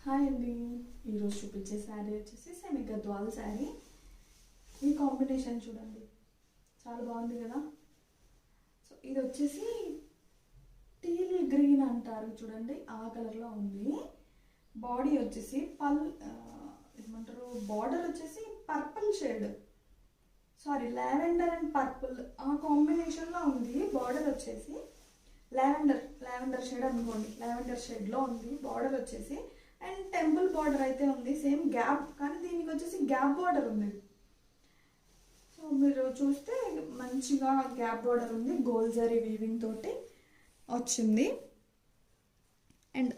Hi అండి. ఈరోజు చూపించే శారీ వచ్చేసి సెమీ గద్వాల్ శారీ. ఈ కాంబినేషన్ చూడండి, చాలా బాగుంది కదా. సో ఇది వచ్చేసి టీల్ గ్రీన్ అంటారు చూడండి, ఆ కలర్లో ఉంది. బాడీ వచ్చేసి ఏమంటారు, బార్డర్ వచ్చేసి purple shade, sorry lavender and purple ఆ కాంబినేషన్లో ఉంది. బార్డర్ వచ్చేసి లావెండర్ షేడ్ అనుకోండి, లావెండర్ షేడ్లో ఉంది బార్డర్ వచ్చేసి. అండ్ టెంపుల్ బార్డర్ అయితే ఉంది, సేమ్ గ్యాప్, కానీ దీనికి వచ్చేసి గ్యాప్ బార్డర్ ఉంది. సో మీరు చూస్తే మంచిగా గ్యాప్ బార్డర్ ఉంది, గోల్డ్ జరీ వీవింగ్ తోటి వచ్చింది. అండ్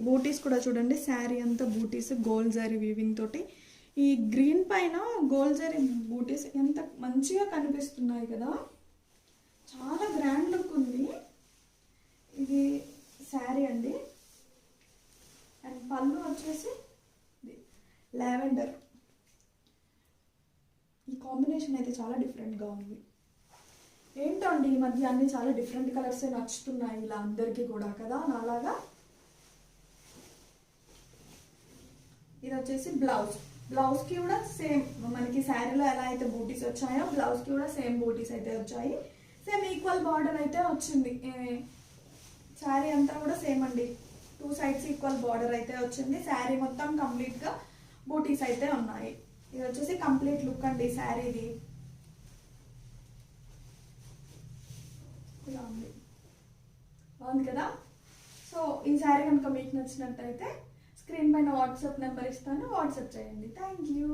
బూటీస్ కూడా చూడండి, శారీ అంతా బూటీస్ గోల్డ్ జరీ వీవింగ్ తోటి. ఈ గ్రీన్ పైన గోల్డ్ జరీ బూటీస్ ఎంత మంచిగా కనిపిస్తున్నాయి కదా, చాలా గ్రాండ్ లుక్ ఉంది. ఇది శారీ అండి. అండ్ పళ్ళు వచ్చేసి లావెండర్. ఈ కాంబినేషన్ అయితే చాలా డిఫరెంట్గా ఉంది. ఏంటో అండి, ఈ మధ్య అన్ని చాలా డిఫరెంట్ కలర్స్ నచ్చుతున్నాయి ఇలా అందరికీ కూడా కదా, నాలాగా. ఇది వచ్చేసి బ్లౌజ్కి కూడా సేమ్, మనకి శారీలో ఎలా అయితే బూటీస్ వచ్చాయో బ్లౌజ్కి కూడా సేమ్ బూటీస్ అయితే వచ్చాయి. సేమ్ ఈక్వల్ బార్డర్ అయితే వచ్చింది. శారీ అంతా కూడా సేమ్ అండి, 2 sides ఈక్వల్ బార్డర్ అయితే వచ్చింది. శారీ మొత్తం కంప్లీట్గా బూటీస్ అయితే ఉన్నాయి. ఇది వచ్చేసి కంప్లీట్ లుక్ అండి శారీది. ఇలా ఉంది, బాగుంది కదా. సో ఈ శారీ కనుక మీకు నచ్చినట్టయితే స్క్రీన్ పైన వాట్సాప్ నెంబర్ ఇస్తాను, వాట్సాప్ చేయండి. Thank you.